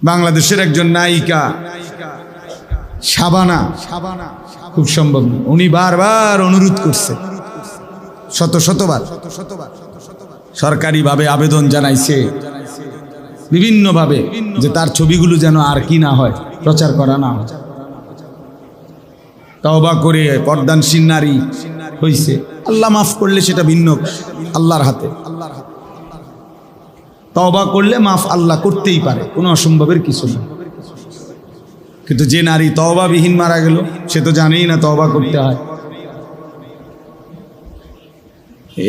বাংলাদেশের একজন নায়িকা শাবানা, খুব সম্ভব উনি বারবার অনুরোধ করছে, শতবার সরকারিভাবে আবেদন জানাইছে বিভিন্নভাবে যে তার ছবিগুলো যেন আর কি না হয়, প্রচার করা না হয়। তওবা করে পর্দানশীল নারী হইছে, আল্লাহ মাফ করলে সেটা ভিন্ন, আল্লাহর হাতে। তওবা করলে মাফ আল্লাহ করতেই পারে, কোনো অসম্ভবের কিছু না। কিন্তু যে নারী তওবাবিহীন মারা গেল, সে তো জানেই না তওবা করতে হয়।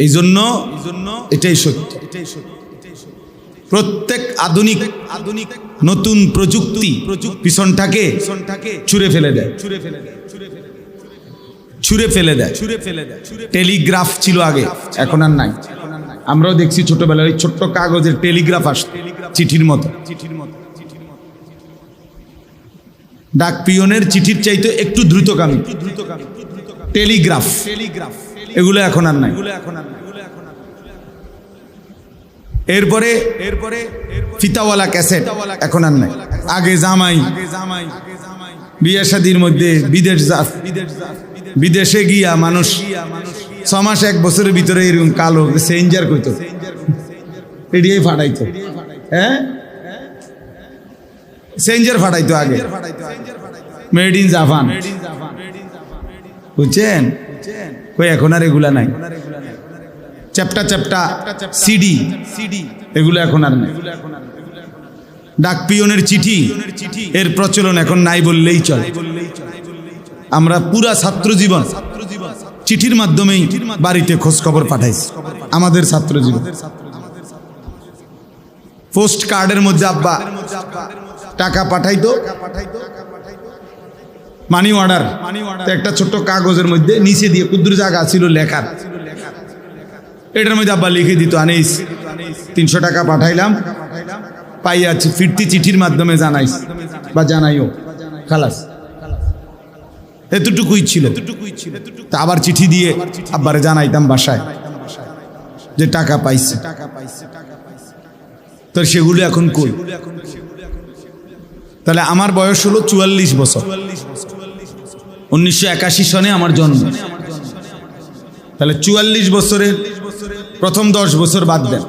এই জন্য এটাই সত্য, প্রত্যেক আধুনিক নতুন প্রযুক্তি পিছনটাকে ছুঁড়ে ফেলে দেয়। টেলিগ্রাফ ছিল আগে, এখন আর নাই। আমরাও দেখছি ছোটবেলায় ওই ছোট্ট কাগজের টেলিগ্রাফ আসত, চিঠির মতো। ডাক পিয়নের চিঠির চাইতে একটু দ্রুতগামী টেলিগ্রাফ, এগুলো এখন আর নাই। এরপরে ফিতাওয়ালা ক্যাসেট এখন আর নাই। আগে জামাই বিয়ে শাদীর মধ্যে বিদেশে গিয়া মানুষ 6 মাস 1 বছরের ভিতরে এরকম কালো সেঞ্জার করতো, এডিয়ে ফাটাইতো। হ্যাঁ, সেঞ্জার ফাটাইতো আগে, মেড ইন জাপান, বুঝছেন? কই এখন আর এগুলা নাই। চ্যাপ্টা সিডি, এগুলো এখন আর নাই। ডাক পিয়নের চিঠি, এর প্রচলন এখন নাই বললেই চলে। আমরা পুরা ছাত্র জীবন চিঠির মাধ্যমেই বাড়িতে খোঁজ খবর পাঠাইছি। আমাদের ছাত্র জীবন পোস্ট কার্ডের মধ্যে আব্বা টাকা পাঠাইতো, মানি অর্ডার, একটা ছোট্ট কাগজের মধ্যে নিচে দিয়ে কুদ্দুর জায়গা ছিল লেখার, এটার মধ্যে আব্বা লিখে দিত, আনিস 300 টাকা পাঠাইলাম, পাইয়াছি, ফিরতি চিঠির মাধ্যমে জানাইস বা জানাইও, খালাস। এতটুকুই ছিল। তা আবার চিঠি দিয়ে আব্বারে জানাইতাম বাসায় যে টাকা পাইছি। তো সেগুলো এখন কই? তাহলে আমার বয়স হলো 44 বছর, 1981 সনে আমার জন্ম। তাহলে 44 বছরের প্রথম 10 বছর বাদ দেন,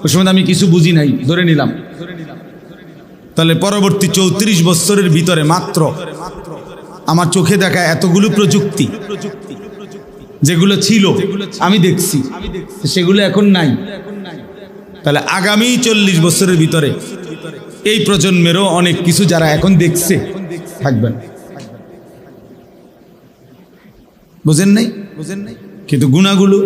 ওই সময় আমি কিছু বুঝি নাই, ধরে নিলাম। তাহলে পরবর্তী 34 বছরের ভিতরে মাত্র আমার চোখে দেখা এতগুলো প্রযুক্তি যেগুলো ছিল আমি দেখছি, সেগুলো এখন নাই। তাহলে আগামী 40 বছরের ভিতরে এই প্রজন্মেরও অনেক কিছু যারা এখন দেখছে থাকবেন, বুঝেন নাই? কিন্তু গুণাগুলো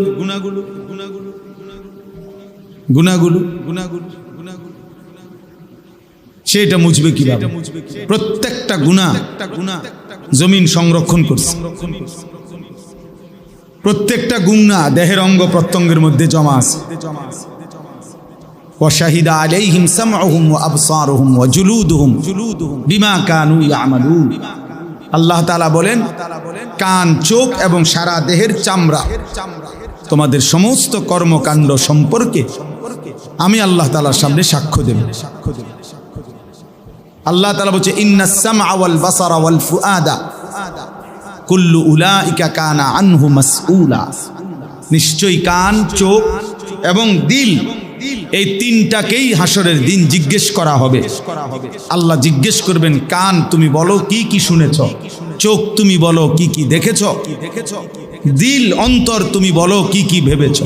সেটা মুছবে কিভাবে? প্রত্যেকটা গুনাহ জমিন সংরক্ষণ করছে, প্রত্যেকটা গুনাহ দেহের অঙ্গ প্রত্যঙ্গের মধ্যে জমা আছে। ওয়াশাহিদা আলাইহিম সামউহুম ওয়া আবসারুহুম ওয়া জুলুদুহুম বিমা কানু ইয়ামালুন। আল্লাহ তাআলা বলেন, কান, চোখ এবং সারা দেহের চামড়া তোমাদের সমস্ত কর্মকাণ্ড সম্পর্কে আমি আল্লাহ তাআলার সামনে সাক্ষ্য দেব। আল্লাহ তাআলা বলছে, ইন্নাস সামআ ওয়াল বাসারা ওয়াল ফুআদা কুল্লু উলাইকা কানা আনহু মাসউলা। নিশ্চয়ই কান, চোখ এবং দিল, এই তিনটাকেই হাসরের দিন জিজ্ঞেস করা হবে। আল্লাহ জিজ্ঞেস করবেন, কান তুমি বলো কি কি শুনেছ, চোখ তুমি বলো কি কি দেখেছ, দিল অন্তর তুমি বলো কি কি ভেবেছ।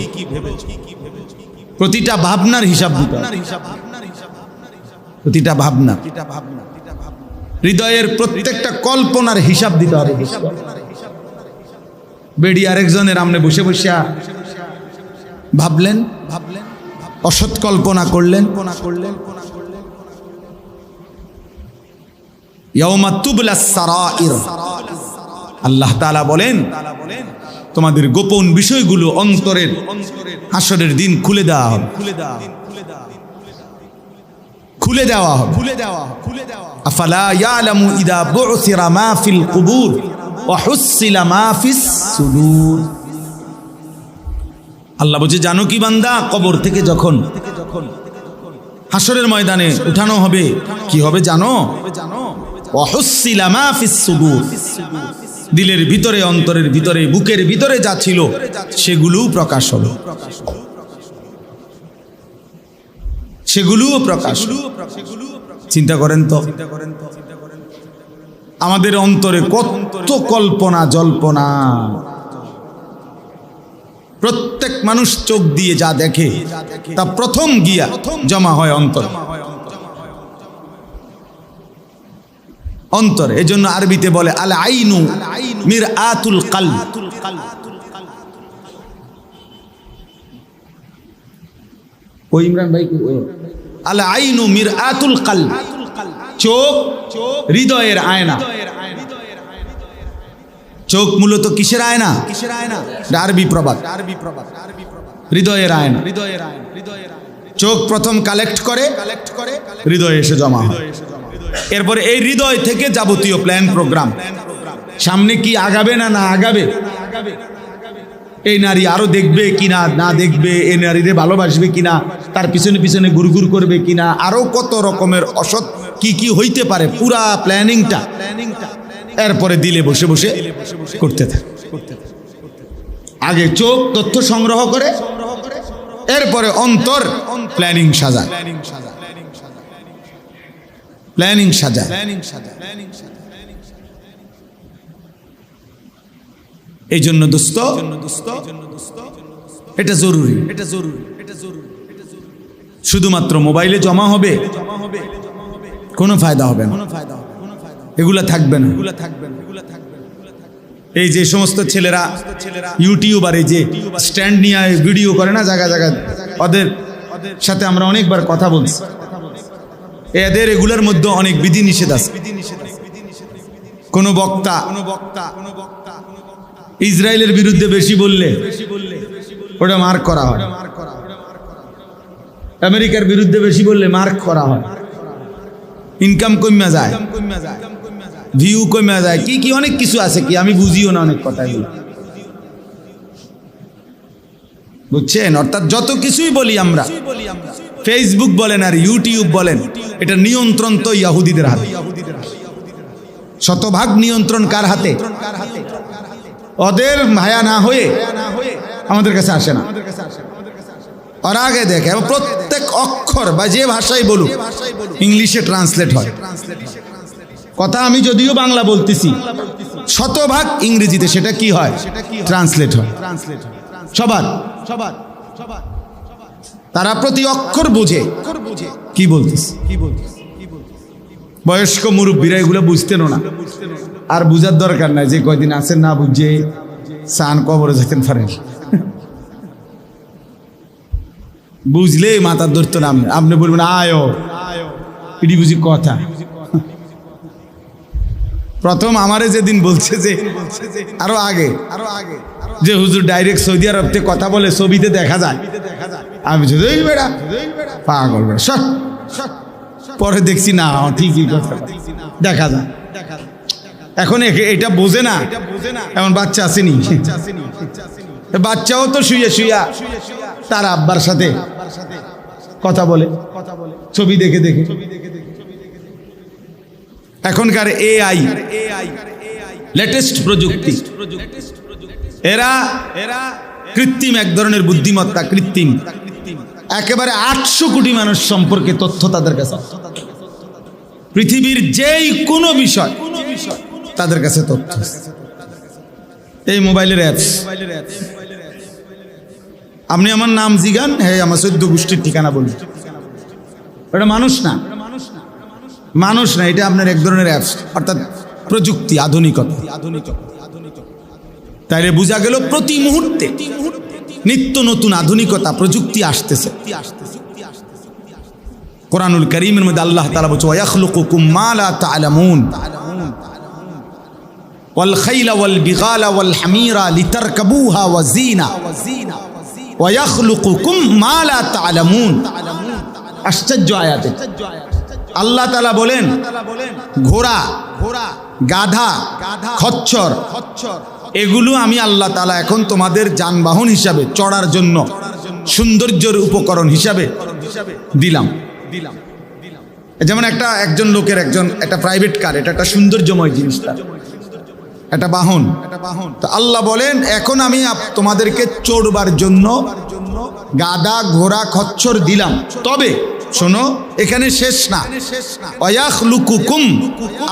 প্রতিটা ভাবনার হিসাব দিতে হবে, প্রতিটা ভাবনা, হৃদয়ের প্রত্যেকটা কল্পনার হিসাব দিতে হবে। বেডি আরেকজনের আমনে বসে বসে ভাবলেন, অসৎ কল্পনা করলেন, ইয়াউমা তুবলাস সারাইর। আল্লাহ তাআলা বলেন, তোমাদের গোপন বিষয়গুলো অন্তরের হাসরের দিন খুলে দেওয়া হবে, খুলে দেওয়া হবে। আফালা ইয়ালামু ইদা বু'সিরা মা ফিল কুবুর ওয়া হুসিলা মা ফিস সুদূর। আল্লাহ বলছে, জানো কি বান্দা, কবর থেকে যখন হাসরের ময়দানে উঠানো হবে, কি হবে জানো? ওয়াহুসসিলা মা ফিস সুদূর, দিলের ভিতরে, অন্তরের ভিতরে, বুকের ভিতরে যা ছিল সেগুলোও প্রকাশ হলো, সেগুলোও প্রকাশ হলো। চিন্তা করেন তো, আমাদের অন্তরে কত কল্পনা জল্পনা। প্রত্যেক মানুষ চোখ দিয়ে যা দেখে তা প্রথম গিয়া জমা হয় অন্তর, অন্তর। এজন্য আরবিতে বলে আল আইনু মিরআতুল কলব। ও ইমরান ভাই, আল আইনু মিরআতুল কলব, চোখ হৃদয়ের আয়না। চোখ মূলত কিসের আয়না? আরবি প্রবাদ, হৃদয়ের আয়না। চোখ প্রথম কালেক্ট করে হৃদয়ে এসে জমা হয়। এরপরে এই হৃদয় থেকে যাবতীয় প্ল্যান প্রোগ্রাম, সামনে কি আগাবে না না আগাবে, এই নারী আরো দেখবে কিনা না দেখবে, এই নারীরে ভালোবাসবে কিনা, তার পিছনে পিছনে গুড়গুড় করবে কিনা, আরো কত রকমের অসৎ কি কি হইতে পারে, পুরা প্ল্যানিংটা এরপরে দিলে বসে বসে করতে থাকে। আগে চোখ তথ্য সংগ্রহ করে, এরপরে অন্তর প্ল্যানিং সাজায়, প্ল্যানিং সাজায়। এই জন্য দোস্ত, এটা জরুরি, শুধুমাত্র মোবাইলে জমা হবে কোনো ফায়দা হবে না, এগুলা থাকবে না। এই যে সমস্ত ছেলেরা ইউটিউবারে যে স্ট্যান্ড নিয়ে ভিডিও করে না জায়গা জায়গা, ওদের সাথে আমরা অনেকবার কথা বলছি। এদের এগুলোর মধ্যে অনেক বিধি নিষেধ আছে। কোন বক্তা ইসরায়েলের বিরুদ্ধে বেশি বললে ওটা মার্ক করা হয়, আমেরিকার বিরুদ্ধে বেশি বললে মার্ক করা হয়, ইনকাম কমে যায়, ভিউ কমে যায়, কি কি অনেক কিছু আছে, কি আমি বুঝিও না অনেক কথা এগুলো, বুঝছেন? অর্থাৎ যত কিছুই বলি আমরা, ফেসবুক বলেন আর ইউটিউব বলেন, এটা নিয়ন্ত্রণ তো ইহুদিদের হাতে। শতভাগ নিয়ন্ত্রণ কার হাতে? ওদের মায়া না হয়ে আমাদের কাছে আসে না, ওরা আগে দেখে। প্রত্যেক অক্ষর বা যে ভাষাই বলুক ইংলিশে ট্রান্সলেট হয়। কথা আমি যদিও বাংলা বলতেছি, শতভাগ ইংরেজিতে সেটা কি হয়? ট্রান্সলেট হয়। সবার তারা প্রতি অক্ষর বুঝে কি বলতেছে। বয়স্ক মুরব্বীরা এগুলো বুঝতেন না, আর বুঝার দরকার নাই। যে কয়দিন আছেন না বুঝে সান কবরে যেতেন পারেন, বুঝলে মাথার ধরতো না। আপনি বলবেন আয়ো, এটি বুঝি কথা। প্রথম আমারে যেদিন বলছে যে আরো আগে যে হুজুর ডাইরেক্ট সৌদি আরব থেকে কথা বলে, ছবিতে দেখা যায়, আমি বেড়া পাগল বেড়া। পরে দেখছি না ঠিকই কথা দেখা যায়। এখন এটা বোঝে না, এমন বাচ্চা আসেনি, বাচ্চাও তো শুয়ে শুয়া তার আব্বার সাথে কথা বলে, ছবি দেখে দেখে। এখনকার এআই লেটেস্ট প্রযুক্তি, এরা কৃত্রিম এক ধরনের বুদ্ধিমত্তা, কৃত্রিম একেবারে 800 কোটি মানুষ সম্পর্কে তথ্য তাদের কাছে, পৃথিবীর যেই কোনো বিষয় তাদের কাছে তথ্য। এই মোবাইলের অ্যাপস, আপনি আমার নাম জিগান, হ্যাঁ আমার 14 গোষ্ঠীর ঠিকানা বলুন, এটা মানুষ না, মানুষ না, এটা আপনার এক ধরনের অ্যাপস, অর্থাৎ প্রযুক্তি, আধুনিকতা। তাইলে বোঝা গেল প্রতি মুহূর্তে নিত্য নতুন আধুনিকতা, প্রযুক্তি আসতেছে। কোরআনুল কারীমের মধ্যে আল্লাহ তাআলা বলছে ওয়ায়াখলুকুকুম মা লা তা'লামুন ওয়াল খাইলা ওয়াল বিগালা ওয়াল হামিরা লিতারকাবুহা ওয়া যিনা ওয়ায়াখলুকুকুম মা লা তা'লামুন। আশ্চর্য আয়াত। আল্লাহ তাআলা বলেন ঘোড়া, গাধা, খচ্চর, এগুলো আমি আল্লাহ তাআলা এখন তোমাদের যানবাহন হিসাবে, চড়ার জন্য সৌন্দর্যের উপকরণ হিসাবে দিলাম। যেমন একজন লোকের একটা প্রাইভেট কার, এটা একটা সৌন্দর্যময় জিনিস, একটা বাহন। তো আল্লাহ বলেন এখন আমি তোমাদেরকে চড়বার জন্য গাদা ঘোড়া খচ্চর দিলাম, তবে শোনো এখানে শেষ না, ওয়াখলুকুকুম,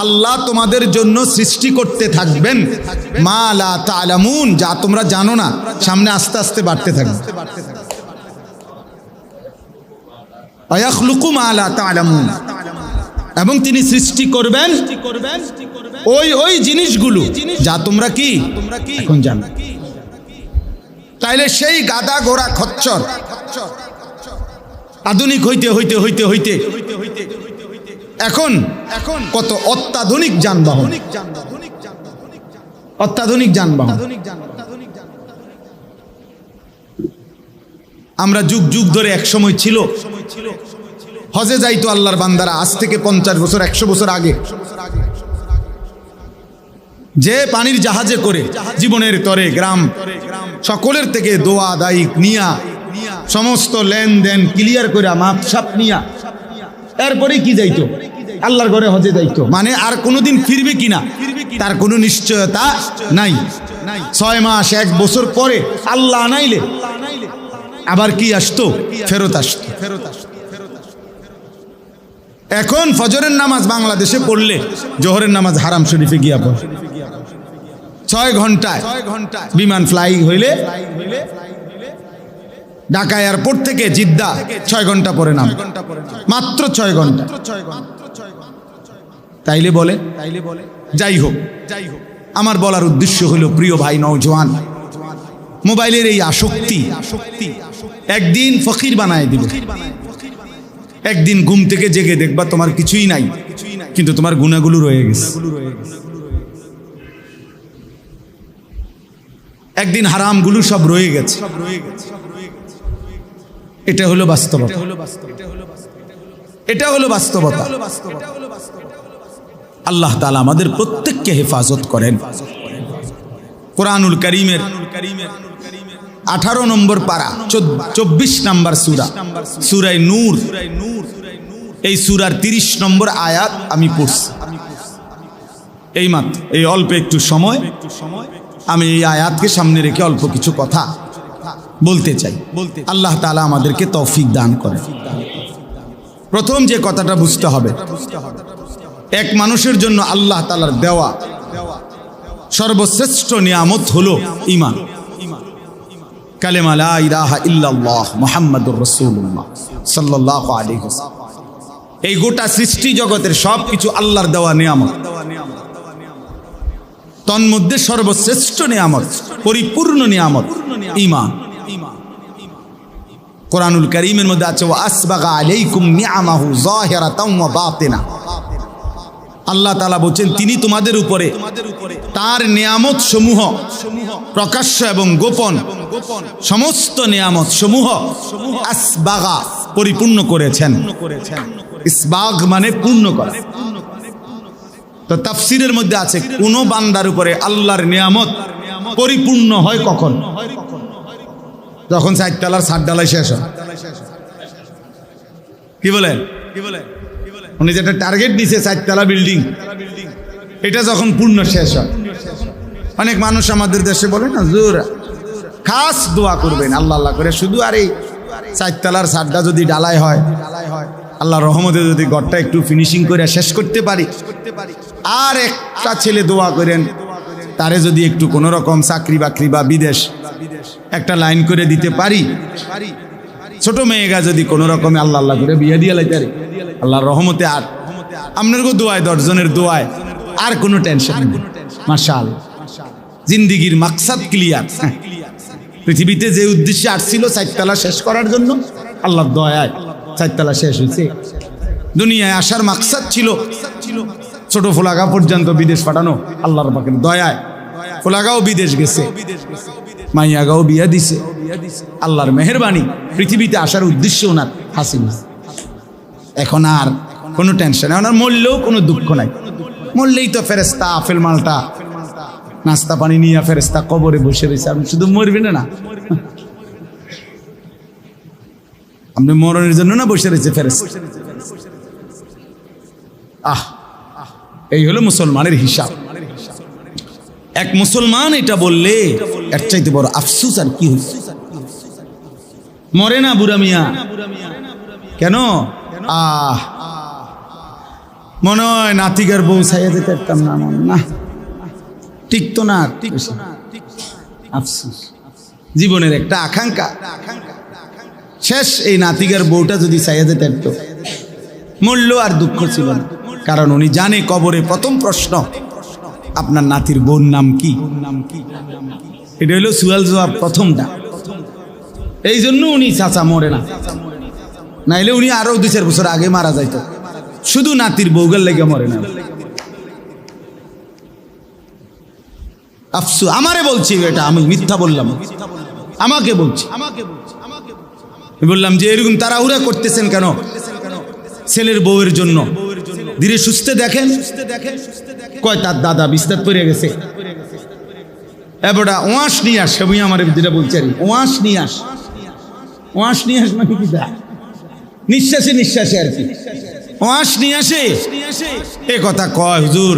আল্লাহ তোমাদের জন্য সৃষ্টি করতে থাকবেন মা লা তা'লামুন, যা তোমরা জানো না, সামনে আস্তে আস্তে বাড়তে থাকবে। ওয়াখলুকু মা লা তা'লামুন, এবং তিনি সৃষ্টি করবেন ওই জিনিসগুলো যা তোমরা কি এখন জানো। তাইলে সেই গাদা ঘোড়া খচ্চর আধুনিক হইতে হইতে হইতে হইতে এখন কত অত্যাধুনিক যানবাহন, অত্যাধুনিক যানবাহন। আমরা যুগ যুগ ধরে এক সময় ছিল হজে যাইতো আল্লাহর বান্দারা, আজ থেকে 50 বছর 100 বছর আগে, যে পানির জাহাজে করে জীবনের তরে গ্রাম সকলের থেকে দোয়া দায়ী নিয়া সমস্ত লেনদেন ক্লিয়ার করে মাপসাপ নিয়া এরপরে কি যাইতো আল্লাহর ঘরে হজে যাইতো, মানে আর কোনোদিন ফিরবে কিনা তার কোনো নিশ্চয়তা নাই। 6 মাস 1 বছর পরে আল্লাহ আনাইলে আবার কি আসতো, ফেরত আসতো। এখন ফজরের নামাজ বাংলাদেশে পড়লে জোহরের নামাজ হারাম শরীফে গিয়া পড়ে, 6 ঘন্টায় বিমান ফ্লাই হইলে ঢাকা এয়ারপোর্ট থেকে জিদ্দা 6 ঘন্টা পরে নাম, মাত্র 6 ঘন্টা। তাইলে বলে যাই হোক, আমার বলার উদ্দেশ্য হলো প্রিয় ভাই নওজোয়ান, মোবাইলের এই আসক্তি একদিন ফকির বানায় দিবে। একদিন ঘুম থেকে জেগে দেখবা তোমার কিছুই নাই, কিন্তু তোমার গুনাহগুলো রয়ে গেছে। একদিন হারামগুলো সব রয়ে গেছে। এটা হলো বাস্তবতা, এটা হলো বাস্তবতা। আল্লাহ তাআলা আমাদের প্রত্যেককে হেফাজত করেন। কোরআনুল কারীমের 18 নম্বর পারা 24 নম্বর সূরা, সূরা নূর, এই সূরার 30 নম্বর আয়াত আমি পড়ছি এই মাত্র, এই অল্প একটু সময় আমি এই আয়াতকে সামনে রেখে অল্প কিছু কথা বলতে চাই। আল্লাহ তাআলা আমাদেরকে তৌফিক দান করেন। প্রথম যে কথাটা বুঝতে হবে, এক মানুষের জন্য আল্লাহ তাআলার দেওয়া সর্বশ্রেষ্ঠ নিয়ামত হলো ঈমান, কালেমা লা ইলাহা ইল্লাল্লাহ মুহাম্মাদুর রাসূলুল্লাহ সাল্লাল্লাহু আলাইহি ওয়াসাল্লাম। এই গোটা সৃষ্টি জগতের সবকিছু আল্লাহর দেওয়া নিয়ামত, তন্মধ্যে সর্বশ্রেষ্ঠ নিয়ামত, পরিপূর্ণ নিয়ামত ঈমান। কোরআনুল কারীমের মধ্যে আছে ওয়া আসবাগা আলাইকুম নিআমাহু যাহিরাতাও ওয়া বাতিনা। আল্লাহ তাআলা বলেন তিনি তোমাদের উপরে তার নিয়ামত সমূহ প্রকাশ্য এবং গোপন সমস্ত নিয়ামত সমূহ আসবাগা পরিপূর্ণ করেছেন। ইসবাগ মানে পূর্ণ করা। তো তাফসীরের মধ্যে আছে কোন বান্দার উপরে আল্লাহর নিয়ামত পরিপূর্ণ হয় কখন, যখন 4 তলার 7 ঢালাই শেষ হয়। কি বলেন? উনি যেটা টার্গেট দিয়েছে 4 তলা বিল্ডিং, এটা যখন পূর্ণ শেষ হয়। অনেক মানুষ আমাদের দেশে বলে না হুজুর খাস দোয়া করবেন আল্লাহ আল্লাহ করে, শুধু আর এই 4 তলার 7টা যদি ঢালাই হয়, আল্লাহর রহমতে যদি ঘরটা একটু ফিনিশিং করে শেষ করতে পারি, আর একটা ছেলে দোয়া করেন তারে যদি একটু কোনো রকম চাকরি বাকরি বা বিদেশ একটা লাইন করে দিতে পারি, ছোট মেয়েগা যদি কোনো রকমে আল্লাহ আল্লাহ করে বিয়ে দিয়ে লাইতে পারি, আল্লাহর রহমতে আর আপনার দোয়ায় 10 জনের দোয়ায় আর কোনো টেনশন নেই। মাশাআল্লাহ, জিন্দিগির মাকসাদ ক্লিয়ার। পৃথিবীতে যে উদ্দেশ্যে আসছিল 4 তলা শেষ করার জন্য, আল্লাহর দয়ায় 4 তলা শেষ হয়েছে। দুনিয়ায় আসার মাকসাদ ছিল ছোট ফোলাগা পর্যন্ত বিদেশ পাঠানো, আল্লাহর পাকের দয়ায় ফোলাগাও বিদেশ গেছে, মাইয়াগাও বিয়া দিছে। আল্লাহর মেহেরবানি, পৃথিবীতে আসার উদ্দেশ্য ওনার হাসিল। এখন আর কোনো টেনশন, এখন আর মরলেও কোনো দুঃখ নাই। মরলেই তো ফেরেস্তা আফেল মালটা নাস্তা পানি নিয়ে ফেরেস্তা কবরে বসে রয়েছে, আপনি শুধু মরবেন না, আপনি মরণের জন্য না বসে রয়েছে ফেরেস্তা। এই হলো মুসলমানের হিসাব। এক মুসলমান এটা বললে এর চাইতে বড় আফসোস আর কি হইছে? মরে না বুড়া মিয়া কেন? মনে হয় নাতিকার বউ ছাইয়া যেতে পারতাম না, না ঠিক তো না, আফসোস জীবনের একটা আকাঙ্ক্ষা শেষ। এই নাতিকার বউটা যদি ছাইয়া যেতে পারতো মূল্য আর দুঃখ ছিল না, কারণ উনি জানে কবরে প্রথম প্রশ্ন আপনার নাতির বোন নাম কি। এটা হলো সুয়াল জবাব প্রথমটা। এই জন্য উনি চাচা মরে না, নাইলে উনি আরো 2-4 বছর আগে মারা যাইত। শুধু নাতির বউগের লেগে মরে না। আফসোস আমারে বলছি, এটা আমি মিথ্যা বললাম, আমাকে বলছি। বললাম যে এরকম তাড়াহুড়া করতেছেন কেন ছেলের বউয়ের জন্য? ধীরে সুস্থে দেখেন। কয় তার দাদা বিস্তার পড়ে গেছে, এবারটা ওয়াশ নিয়ে আস। আমি আমার যেটা বলছি আর ওয়াশ নিয়ে আস, ওয়াশ নিয়ে আস মানে কি? নিঃশ্বাসে নিঃশ্বাসে আর কি ওয়াশ নিয়ে আসে। এ কথা কয় হুজুর,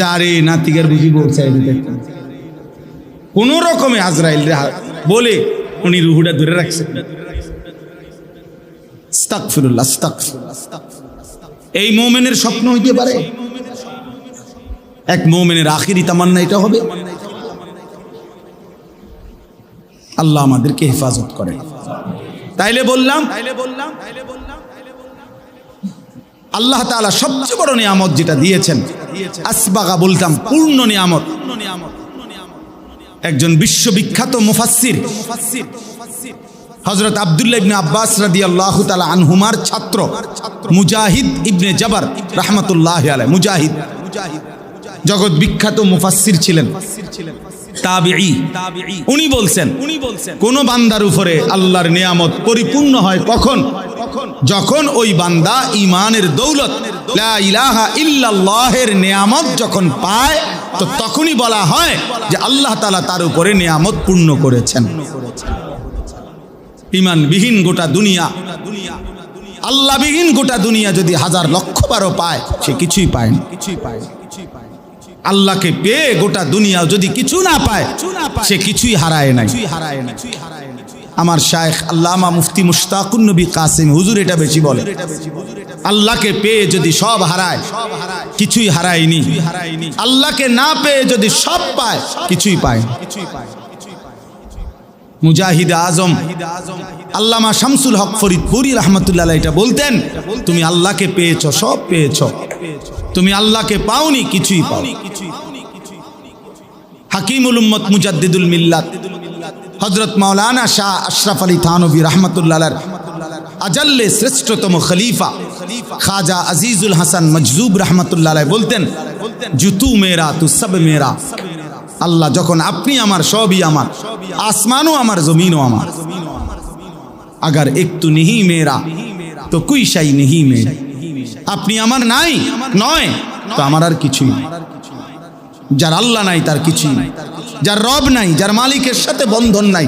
যারে নাতিকার বুঝি বলছে কোন রকমে আজরাইল বলে উনি রুহুটা ধরে রাখছেন। আস্তাগফিরুল্লাহ, আস্তাগফিরুল্লাহ। এই মুমিনের স্বপ্ন হইতে পারে? এক মুমিনের আখিরি তামান্না এটা হবে। আল্লাহ আমাদেরকে হেফাজত করে। তাইলে বললাম আল্লাহ তাআলা সবচেয়ে বড় নিয়ামত যেটা দিয়েছেন, আসবাগা বলতাম পূর্ণ নিয়ামত। একজন বিশ্ববিখ্যাত মুফাসসির হযরত আব্দুল্লাহ ইবনে আব্বাস রাদিয়াল্লাহু তাআলা আনহুমার ছাত্র মুজাহিদ ইবনে জবর রাহমাতুল্লাহি আলাইহি, মুজাহিদ জগৎ বিখ্যাত মুফাসসির ছিলেন, তাবিঈ। উনি বলছেন কোন বান্দার উপরে আল্লাহর নিয়ামত পরিপূর্ণ হয় কখন? যখন ওই বান্দা ঈমানের দৌলত লা ইলাহা ইল্লাল্লাহের নিয়ামত যখন পায়, তো তখনই বলা হয় যে আল্লাহ তাআলা তার উপরে নিয়ামত পূর্ণ করেছেন। ঈমানবিহীন গোটা দুনিয়া, আল্লাহবিহীন গোটা দুনিয়া যদি 1000 লক্ষ বারও পায়, সে কিছুই পায় না। আল্লাহকে পেয়ে গোটা দুনিয়া যদি কিছু না পায়, সে কিছুই হারায় নাই। আমার শায়েখ আল্লামা মুফতি মুশতাকুন নবী কাসিম হুজুর এটা বেশি বলে, আল্লাহকে পেয়ে যদি সব হারায়, কিছুই হারায়নি। আল্লাহকে না পেয়ে যদি সব পায়, কিছুই পায়। মুজাহিদ আজম আল্লামা শামসুল হক ফরিদপুরি রাহমাতুল্লাহ আলাইহি এটা বলতেন, তুমি আল্লাহকে পেয়েছো, সব পেয়েছো। তুমি আল্লাহকে পাওনি, কিছুই পাও। হাকিমুল উম্মত মুজাদ্দিদুল মিল্লাত হযরত মাওলানা শাহ আশরাফ আলী থানভী রাহমাতুল্লাহ আলাইহি আজাল্লে শ্রেষ্ঠতম খলিফা খাজা আজিজুল হাসান মজজুব রাহমাতুল্লাহ আলাইহি বলতেন, জুতু মেরা তু সব মেরা। আল্লাহ যখন আপনি আমার, সবই আমার, আসমানও আমার, জমিনও আমার। আগার একটু নেহি মেরা তো কুই শাই নেহি মেরা। আপনি আমার নাই নয় তো আমার আর কিছুই নাই। যার আল্লাহ নাই তার কিছুই নাই, যার রব নাই, যার মালিকের সাথে বন্ধন নাই,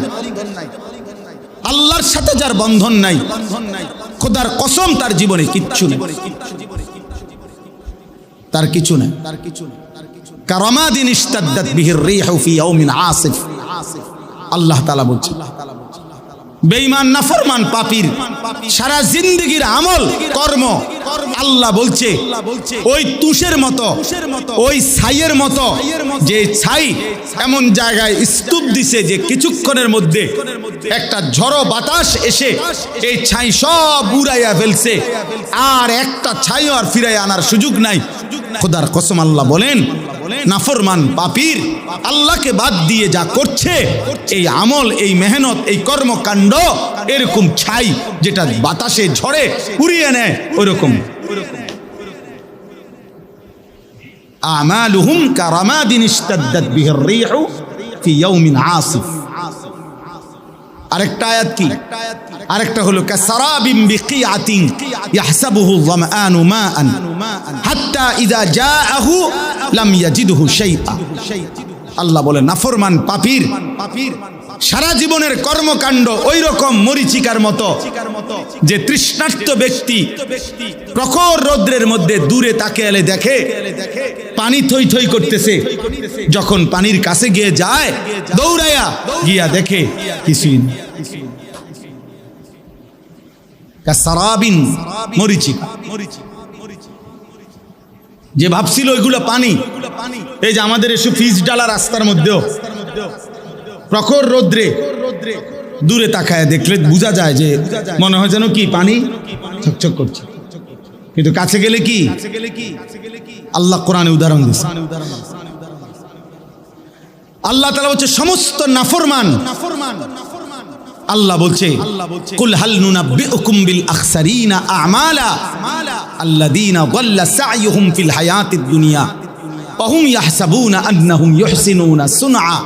আল্লাহর সাথে যার বন্ধন নাই, খোদার কসম তার জীবনে কিচ্ছু নেই, তার কিছু নেই। কারামাদিন ইশতাদ্দাত বিহির রিহু ফি ইয়াউমিন আসিফ। আল্লাহ তাআলা বলছেন, বেঈমান নাফরমান পাপীর সারা জিন্দেগীর আমল কর্ম আল্লাহ বলছে ওই তুষের মতো, ওই ছাইয়ের মতো, যে ছাই এমন জায়গায় স্তূপ দিছে যে কিছুক্ষণের মধ্যে একটা ঝড়ো বাতাস এসে এই ছাই সব উড়াইয়া ফেলছে, আর একটা ছাইও আর ফিরাইয়া আনার সুযোগ নাই। খোদার কসম আল্লাহ বলেন, নাফরমান পাপীর আল্লাহকে বাদ দিয়ে যা করছে, এই আমল, এই মেহনত, এই কর্মকাণ্ড এরকম ছাই যেটা বাতাসে ঝড়ে উড়িয়ে নেয়, ওইরকম। আমালুহুম কারামাদিন ইশতাদ্দাত বিহির রিহু ফি ইয়াউমিন আসিফ। আরেকটা আয়াত কি? আরেকটা হলো কাসারাবিম বিকিআতিন ইয়াহসাবুহু যামআনু মাআন হাত্তা ইযা জাআহু লাম ইয়াজিদহু শাইআ। আল্লাহ বলে নাফরমান পাপীর সারা জীবনের কর্মকাণ্ড ওই রকম মরিচিকার মতো, যে তৃষ্ণার্ত ব্যক্তি প্রখর রৌদ্রের মধ্যে দূরে তাকিয়ে দেখে পানি থই থই করতেছে, যখন পানির কাছে গিয়ে যায় দৌড়াইয়া গিয়া দেখে কিছুই না। কাসারাবিন, মরিচিকা। যে ভাবছিল ওইগুলো পানি, এই যে আমাদের এসব ফিজ ডালা রাস্তার মধ্যেও প্রখর রৌদ্রে দূরে তাকায় দেখলে বোঝা যায় যে মনে হয় যেন কি পানি চকচক করছে, কিন্তু কাছে গেলে কি? আল্লাহ কোরআনে উদাহরণ দিয়েছে। আল্লাহ তাআলা বলছে সমস্ত নাফরমান, আল্লাহ বলছে কুল হাল নুনাব্বিউকুম বিল আখসারিনা আমালা আল্লাযীনা দাল্লা সা'য়ুহুম ফিল হায়াতিদ দুনিয়া ওয়া হুম ইয়াহসাবুনা আন্নাহুম ইউহসিনুনা সুনআ।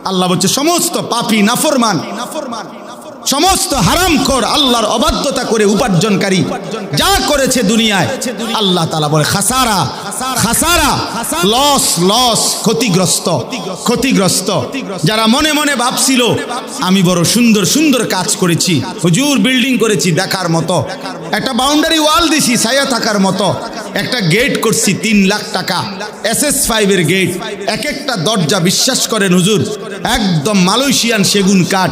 আল্লাহ বলছে সমস্ত পাপী নাফরমান, সমস্ত হারামখোর, আল্লাহর অবাধ্যতা করে উপার্জনকারী যা করেছে দুনিয়ায়, আল্লাহ তাআলা বলে খাসারা, খাসারা, লস, লস, ক্ষতিগ্রস্ত, ক্ষতিগ্রস্ত। যারা মনে মনে ভাবছিল আমি বড় সুন্দর সুন্দর কাজ করেছি, হুজুর বিল্ডিং করেছি দেখার মতো, একটা বাউন্ডারি ওয়াল দিছি ছায়া থাকার মতো, একটা গেট করছি 3 লাখ টাকা SS5 এর গেট, এক একটা দরজা বিশ্বাস করেন হুজুর একদম মালয়েশিয়ান সেগুন কাঠ,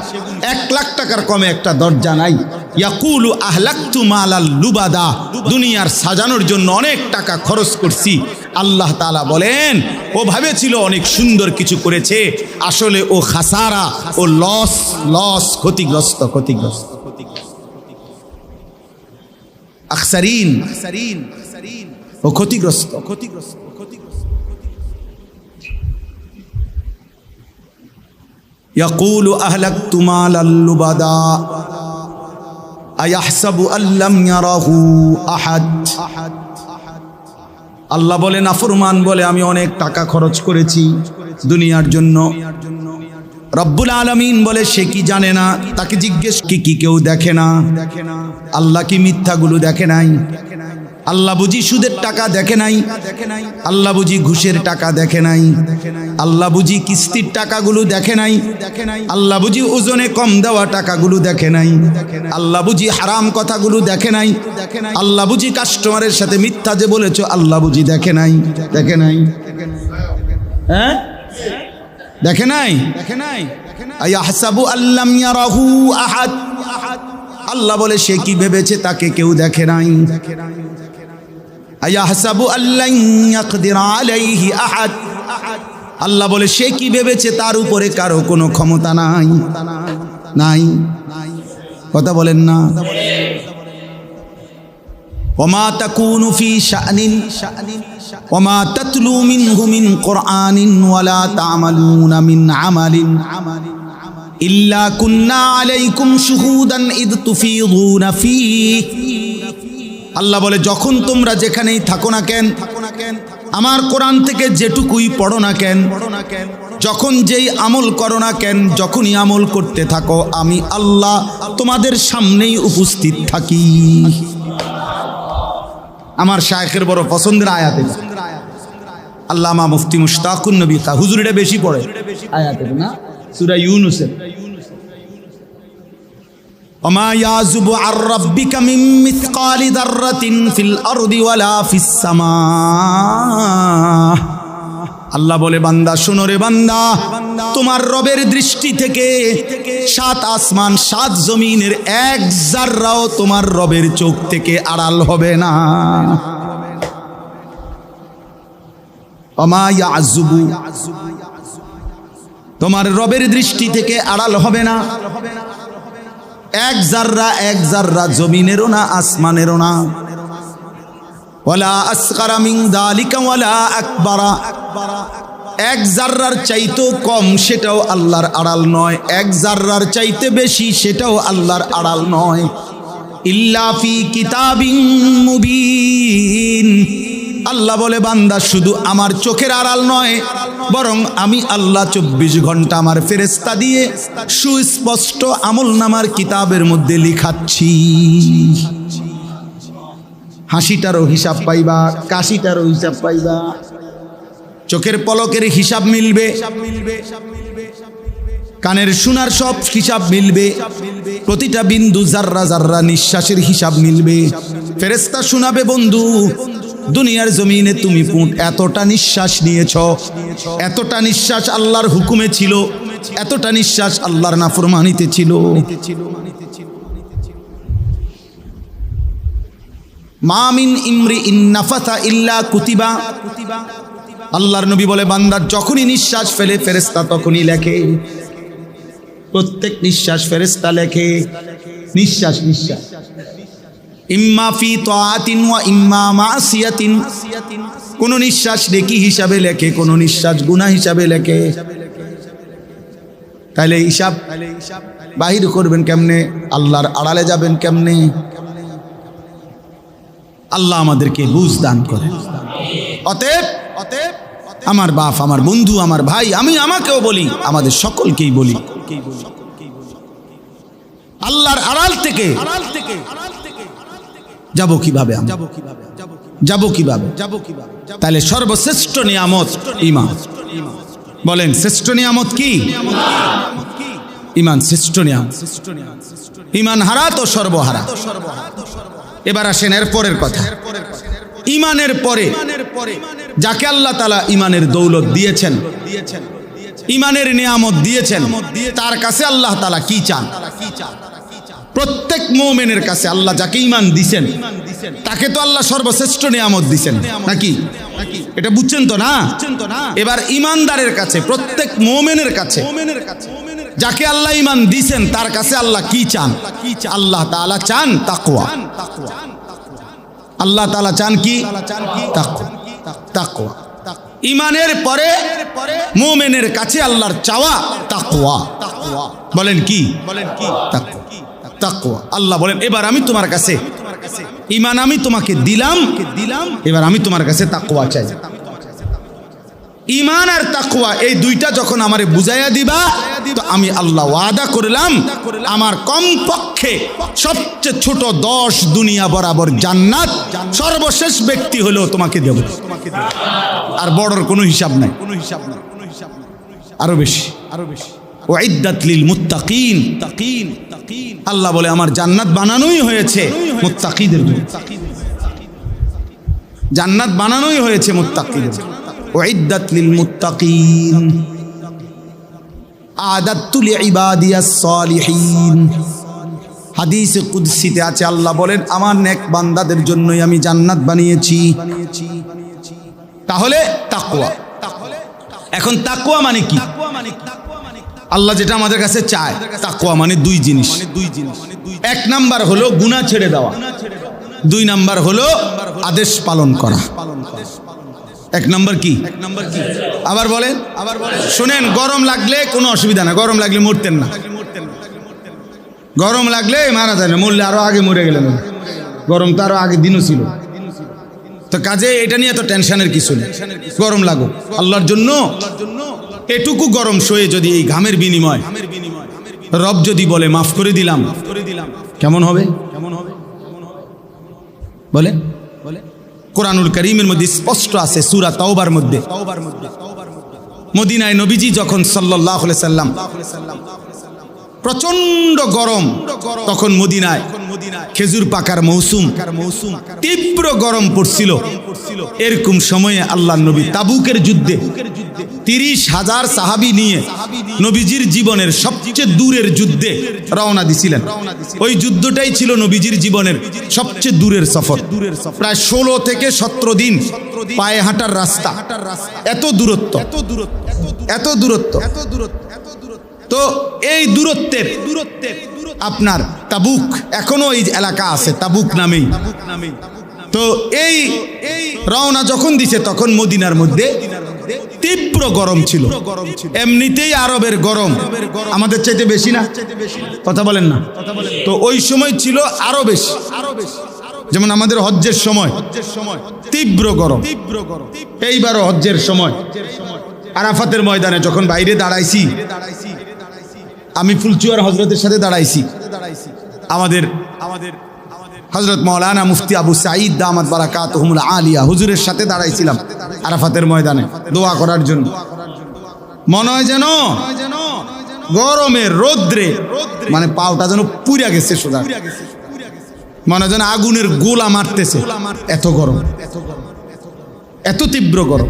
1 লাখ টাকার কমে একটা দরজা নাই। ইয়াকুলু আহলাকতু মালাল লুবাদা, দুনিয়ার সাজানোর জন্য অনেক টাকা খরচ করছি। আল্লাহ তাআলা বলেন ও ভেবেছিল অনেক সুন্দর কিছু করেছে, আসলে ও খাসারা, ও লস, লস, ক্ষতিগ্রস্ত, ক্ষতিগ্রস্ত। আখসারিন, ও ক্ষতিগ্রস্ত, ক্ষতিগ্রস্ত। ইয়াকুলু আহলাকতু মালাল লুবাদা আয়াহসাবু আল্লাম ইয়ারাহু আহাদ। আল্লাহ বলে নাফরমান বলে আমি অনেক টাকা খরচ করেছি দুনিয়ার জন্য। রব্বুল আলামিন বলে সে কি জানে না? তাকে জিজ্ঞেস কি কেউ দেখে না? আল্লাহ কি মিথ্যাগুলো দেখে নাই? আল্লাহ বুঝি সুদের টাকা দেখে নাই? আল্লাহ বুঝি ঘুষের টাকা দেখে নাই? আল্লাহ বুঝি কিস্তির টাকাগুলো দেখে নাই? আল্লাহ বুঝি ওজনে কম দেওয়া টাকাগুলো দেখে নাই? আল্লাহ বুঝি হারাম কথাগুলো দেখে নাই? আল্লাহ বুঝি কাস্টমারের সাথে মিথ্যা যে বলেছো আল্লাহ বুঝি দেখে নাই? দেখে নাই? হ্যাঁ দেখে নাই? আয়াহসাবু আল্লাম ইয়ারাহু আহাদ। আল্লাহ বলে সে কি ভেবেছে তাকে কেউ দেখে নাই? আয়াহসাবু আল্লান ইয়াকদির আলাইহি আহাদ। আল্লাহ বলে সে কি ভেবেছে তার উপরে কারো কোনো ক্ষমতা নাই, নাই। কথা বলেন না? ওমা তাকুনু ফি শানিন ওমা তাতলু মিনহু মিন কুরআনিন ওয়ালা তা'মালুনা মিন আমালিন ইল্লা কুন্না আলাইকুম শুহুদান ইদ তুফিদুনা ফীহি। আল্লাহ বলে যখন তোমরা যেখানেই থাকো না কেন, আমার কোরআন থেকে যেটুকুই পড়ো না কেন, যখন যেই আমল করো না কেন, যখনই আমল করতে থাকো আমি আল্লাহ তোমাদের সামনেই উপস্থিত থাকি। আমার শায়েখের বড় পছন্দের আয়াত এটা, আল্লামা মুফতি মুশতাকুন নবী হুজুর এটা বেশি পড়ে আয়াত না, সূরা ইউনূসের ওমা ইয়াযুবু আর রাব্বিকা মিন মিসকালি যাররাতিন ফিল আরদি ওয়ালা ফিস সামা। আল্লাহ বলে বান্দা শোনো রে বান্দা, তোমার রবের দৃষ্টি থেকে 7 আসমান 7 জমিনের 1 জাররাও তোমার রবের চোখ থেকে আড়াল হবে না। ওমা ইয়াযুবু, তোমার রবের দৃষ্টি থেকে আড়াল হবে না 1 জাররা জমিনেরও না আসমানেরও না। ওয়ালা আসগারা মিন যালিকা ওয়ালা আকবারা, 1 জাররার চাইতেও কম সেটাও আল্লাহর আড়াল নয়, 1 জাররার চাইতে বেশি সেটাও আল্লাহর আড়াল নয়। ইল্লা ফি কিতাবিন মুবিন। আল্লাহ বলে বান্দা শুধু আমার চোখের আড়াল নয়, বরং আমি আল্লাহ 24 ঘন্টা আমার ফেরেশতা দিয়ে সুস্পষ্ট আমলনামার কিতাবের মধ্যে লিখাচ্ছি। হাসিটারও হিসাব পাইবা, কাশিটারও হিসাব পাইবা, চোখের পলকের হিসাব মিলবে। কানের শোনার সব হিসাব মিলবে, প্রতিটা বিন্দু জাররা জাররা নিঃশ্বাসের হিসাব মিলবে। ফেরেশতা শোনাবে, বন্ধু দুনিয়ার জমিনে তুমি এতটা নিঃশ্বাস নিয়েছ, এতটা নিঃশ্বাস আল্লাহর হুকুমে ছিল, এতটা নিঃশ্বাস আল্লাহর নাফরমানিতে ছিল। মা মিন ইমরিইন নাফাসা ইল্লা কুতিবা, আল্লাহর নবী বলে বান্দার যখনই নিঃশ্বাস ফেলে ফেরেশতা তখনই লেখে, প্রত্যেক নিঃশ্বাস ফেরেশতা লেখে। নিঃশ্বাস নিঃশ্বাস ইম্মা ফি তাআতিন ওয়া ইম্মা মাসিয়াতিন, কোন নিঃশ্বাস নেকি হিসাবে লেখে, কোন নিঃশ্বাস গুনাহ হিসাবে লেখে। তাহলে হিসাব বাহির করবেন কেমনে? আল্লাহর আড়ালে যাবেন কেমনে? আল্লাহ আমাদেরকে বুঝ দান করে। অতএব আমার বাপ, আমার বন্ধু, আমার ভাই, আমি আমাকেও বলি, আমাদের সকলকেই বলি, আল্লাহর আড়াল থেকে যাব কিভাবে? যাব কিভাবে? তাহলে সর্বশ্রেষ্ঠ নিয়ামত ঈমান। বলেন শ্রেষ্ঠ নিয়ামত কি? ঈমান শ্রেষ্ঠ নিয়ামত। ঈমান হারা তো সর্বহারা। এবার আসেন এর পরের কথা। ঈমানের পরে যাকে আল্লাহ তাআলা ঈমানের দৌলত দিয়েছেন, ঈমানের নিয়ামত দিয়েছেন, তার কাছে আল্লাহ তাআলা কি চান? প্রত্যেক মুমিনের কাছে আল্লাহ যাকে ঈমান দিয়েছেন তাকে তো আল্লাহ সর্বশ্রেষ্ঠ নিয়ামত দিয়েছেন, নাকি? এটা বুঝছেন তো না? এবার ঈমানদারের কাছে, প্রত্যেক মুমিনের কাছে যাকে আল্লাহ ঈমান দিয়েছেন তার কাছে আল্লাহ কি চান? আল্লাহ তাআলা চান তাকওয়া। আল্লাহ তাআলা চান কি? তাকওয়া। ঈমানের পরে মুমিনের কাছে আল্লাহর চাওয়া তাকওয়া। বলেন কি? তাকওয়া। আল্লাহ বলেন এবার আমি তোমার কাছে ঈমান আমি তোমাকে দিলাম, এবার আমি তোমার কাছে তাকওয়া চাই। ঈমান আর তাকওয়া এই দুইটা যখন আমারে বুঝাইয়া দিবা, তো আমি আল্লাহ ওয়াদা করলাম আমার কমপক্ষে সবচেয়ে ছোট 10 দুনিয়া বরাবর জান্নাত সর্বশেষ ব্যক্তি হলেও তোমাকে দেব। আর বড়র কোনো হিসাব নাই, আরো বেশি। উইদ্দাত লিল মুত্তাকিন, আল্লাহ বলে আমার জান্নাত বানানোই হয়েছে মুত্তাকিদের জন্য। জান্নাত বানানোই হয়েছে মুত্তাকিদের জন্য। উইদ্দাত লিল মুত্তাকিন আদাতু লিইবাদিয়াস সালিহিন। হাদিসে কুদসিতে আছে, আল্লাহ বলেন আমার নেক বান্দাদের জন্যই আমি জান্নাত বানিয়েছি। তাহলে তাকওয়া। এখন তাকওয়া মানে কি? আল্লাহ যেটা আমাদের কাছে চায়, তাকওয়া মানে দুই জিনিস। এক নাম্বার হলো গুনাহ ছেড়ে দেওয়া, দুই নাম্বার হলো আদেশ পালন করা। এক নাম্বার কি? আবার বলেন, শুনেন, গরম লাগলে কোনো অসুবিধা না, গরম লাগলে মরতেন না। গরম লাগলে মারা যায় না, মরলে আরো আগে মরে গেলেন। গরম তো আরো আগে দিনও ছিল, তো কাজে এটা নিয়ে তো টেনশনের কিছু নেই। গরম লাগুক আল্লাহর জন্য, এটুকু গরম সয়ে যদি এই ঘামের বিনিময় রব যদি বলে মাফ করে দিলাম, কেমন হবে? বলে কোরআনুল কারীমের মধ্যে স্পষ্ট আছে, সূরা তাওবার মধ্যে, মদিনায় নবীজি যখন সাল্লাল্লাহু আলাইহি সাল্লাম, প্রচন্ড গরম তখন মদিনায়, খেজুর পাকার মৌসুম, তীব্র গরম পড়ছিল। এরকম সময়ে আল্লাহর নবী তাবুকের যুদ্ধে 30,000 সাহাবী নিয়ে নবীজির জীবনের সবচেয়ে দূরের যুদ্ধে রওনা দিছিলেন। ওই যুদ্ধটাই ছিল নবীজির জীবনের সবচেয়ে দূরের সফর। প্রায় 16 থেকে 17 দিন পায়ে হাঁটার রাস্তা। এত দূরত্ব। তো এই দূরত্বের আপনার তাবুক, এখনো এই এলাকা আছে তাবুক নামেই। তো এই রওনা যখন দিছে তখন মদিনার মধ্যে তীব্র গরম ছিল। এমনিতেই আরবের গরম আমাদের চাইতে বেশি না? কথা বলেন না? তো ওই সময় ছিল আরো বেশি। যেমন আমাদের হজ্জের সময় তীব্র গরম, এইবারও হজ্জের সময় আরাফাতের ময়দানে যখন বাইরে দাঁড়াইছি, আমি ফুলচুয়ার হজরতের সাথে দাঁড়াইছি। আমাদের হজরত মাওলানা মুফতি আবু সাঈদ দামাত বারাকাতুহুমুল আলিয়া হুজুরের সাথে দাঁড়াইছিলাম আরাফাতের ময়দানে দোয়া করার জন্য। মনে হয় যেন গরমে রোদ্রে মানে পাওটা যেন পুড়িয়া গেছে সোজা, মনে যেন আগুনের গোলা মারতেছে, এত গরম, এত তীব্র গরম।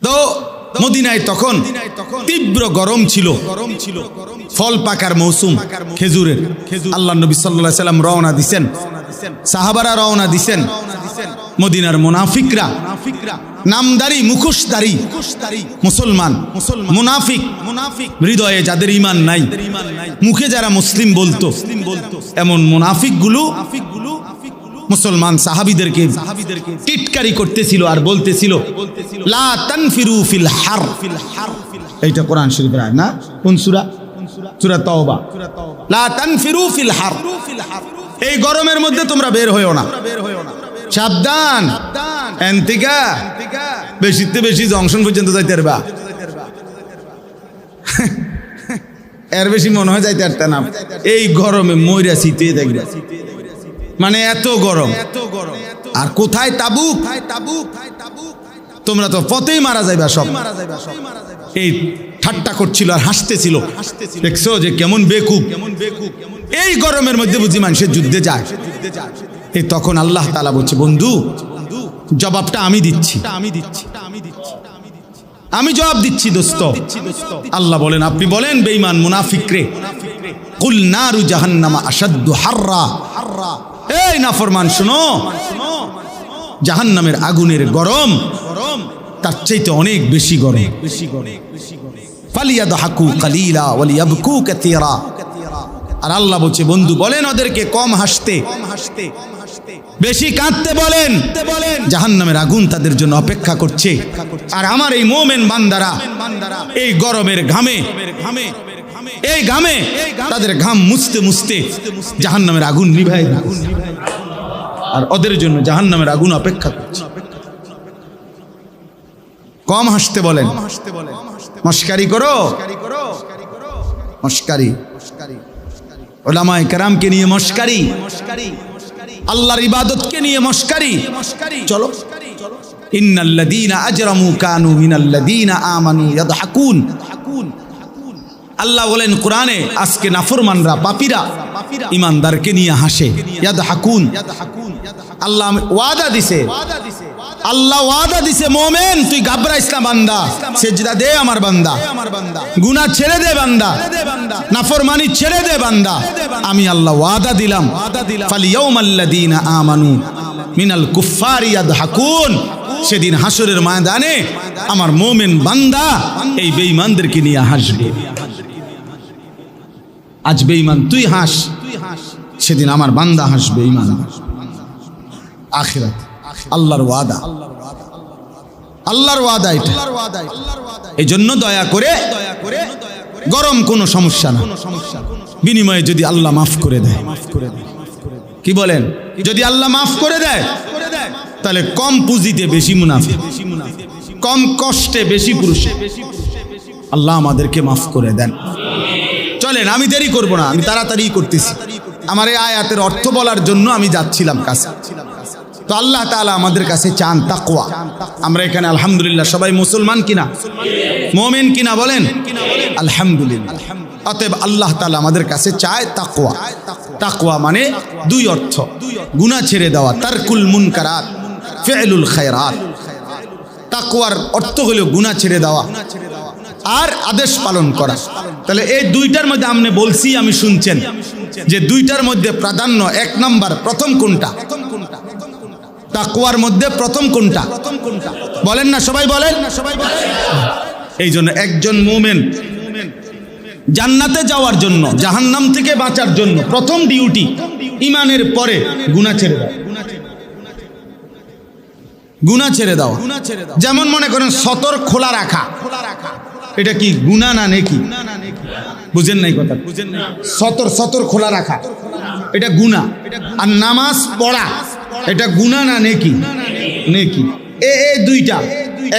তো মদিনায় তখন তীব্র গরম ছিল, ফল পাকার মৌসুম, খেজুরের। আল্লাহ নবী সাল্লাল্লাহু আলাইহি সাল্লাম রওনা দিছেন, সাহাবারা রওনা দিছেন। মদিনার মুনাফিকরা, নামদারি মুখোশধারী মুসলমান, মুনাফিক, হৃদয়ে যাদের ঈমান নাই, মুখে যারা মুসলিম বলতো, এমন মুনাফিকগুলো মুসলমান সাহাবীদেরকে টিটকারি করতেছিল আর বলতেছিল লা তানফিরু ফিল হার। এইটা কোরআন শরীফের আয়াত না? কোন সূরা? সূরা তাওবা। লা তানফিরু ফিল হার, এই গরমের মধ্যে তোমরা বের হইও না, সাবধান। এনতিকা বেশিতে বেশি জংশন পর্যন্ত যাইতে পারবা, এর বেশি মনে হয় যাইতে পারতা না। এই গরমে মইরা শীতে দেখবে, মানে এত গরম। আর কোথায় তাবুক? তোমরা তো পথেই মারা যাইবা সব। এই ঠাট্টা করছিল আর হাসতেছিল, দেখছো যে কেমন বেকুব। এই গরমের মধ্যে বুঝি মানুষের যুদ্ধে যায়। এই তখন আল্লাহ তাআলা বলছে, বন্ধু জবাবটা আমি দিচ্ছি, আমি জবাব দিচ্ছি দোস্ত। আল্লাহ বলেন, আপনি বলেন বেঈমান মুনাফিকরে, কুল নারু জাহান্নামা আশাদ্দু হাররা। এই নাফরমান শুনো, জাহান্নামের আগুনের গরম তার চাইতে অনেক বেশি গরম। ফালিয়াদহাকু কালিলা ওয়ালিয়াবকু কাসীরা। আর আল্লাহ বলছে, বন্ধু বলেন ওদেরকে কম হাসতে, বেশি কাঁদতে বলেন। জাহান্নামের আগুন তাদের জন্য অপেক্ষা করছে। আর আমার এই মুমিন বান্দারা এই গরমের ঘামে, এই ঘামে তাদের ঘাম মুছতে মুছতে জাহান্নামের আগুন নিভায়, আর ওদের জন্য জাহান্নামের আগুন অপেক্ষা করছে। কম হাসতে বলেন, মস্কারি করো, মস্কারি, উলামায়ে কেরামকে নিয়ে মস্কারি, আল্লাহর ইবাদতকে নিয়ে মস্কারি। চলো, ইন্নাল্লাযীনা আজরামু কানু মিনাল্লাযীনা আমানু ইয়াদহাকুন। আল্লাহ বলেন কোরআনে, আজকে নাফরমানরা, পাপীরা ঈমানদারকে নিয়ে হাসে। ইয়াদহাকুন, আল্লাহ ওয়াদা দিছে, আল্লাহ ওয়াদা দিছে, মুমিন তুই ঘাবড়াইস না বান্দা, সিজদা দে আমার বান্দা, গুনাহ ছেড়ে দে বান্দা, নাফরমানি ছেড়ে দে বান্দা। আমি আল্লাহ ওয়াদা দিলাম, ফালিয়াউমাল্লাযীনা আমানু মিনাল কুফফারি ইয়াদহাকুন। সেদিন হাসরের ময়দানে আমার মুমিন বান্দা এই বেঈমানদেরকে নিয়ে হাসবে। আজ বেঈমান তুই হাস, সেদিন আমার বান্দা হাসবে, ঈমান। আখিরাত আল্লাহর ওয়াদা, আল্লাহর ওয়াদা এটা। এই জন্য দয়া করে, গরম কোনো সমস্যা না, বিনিময়ে যদি আল্লাহ মাফ করে দেয়, কি বলেন? যদি আল্লাহ মাফ করে দেয় তাহলে কম পুঁজিতে বেশি মুনাফিক, কম কষ্টে বেশি পুরুষ। আল্লাহ আমাদেরকে মাফ করে দেন। চলেন, আমি দেরি করব না, আমি তাড়াতাড়ি করতেছি। আমার এই আয়াতের অর্থ বলার জন্য আমি যাচ্ছিলাম কাছে। তো আল্লাহ তাআলা আমাদের কাছে চান তাকওয়া। আমরা এখানে আলহামদুলিল্লাহ সবাই মুসলমান কিনা, মুমিন কিনা বলেন? আলহামদুলিল্লাহ। অতএব আল্লাহ তাআলা আমাদের কাছে চায় তাকওয়া। তাকওয়া মানে দুই অর্থ, গুনাহ ছেড়ে দেওয়া, তারকুল মুনকারাত, ফি'লুল খায়রাত। তাকওয়ার অর্থ হলো গুনাহ ছেড়ে দেওয়া আর আদেশ পালন করা। তাহলে এই দুইটার মধ্যে আপনি বলছি, আমি শুনছেন যে দুইটার মধ্যে প্রাধান্য, এক নাম্বার, প্রথম কোনটা? তাকওয়ার মধ্যে প্রথম কোনটা বলেন না, সবাই বলেন। এই জন্য একজন মুমিন জান্নাতে যাওয়ার জন্য, জাহান্নাম থেকে বাঁচার জন্য প্রথম ডিউটি ঈমানের পরে গুনাহ ছেড়ে দাও, গুনাহ ছেড়ে দাও। যেমন মনে করেন সতর খোলা রাখা, এটা কি গুনাহ না নেকি? বুঝেন নাই কথা? সতর, সতর খোলা রাখা এটা গুনাহ। আর নামাজ পড়া এটা গুনাহ না নেকি? নেকি। এই দুইটা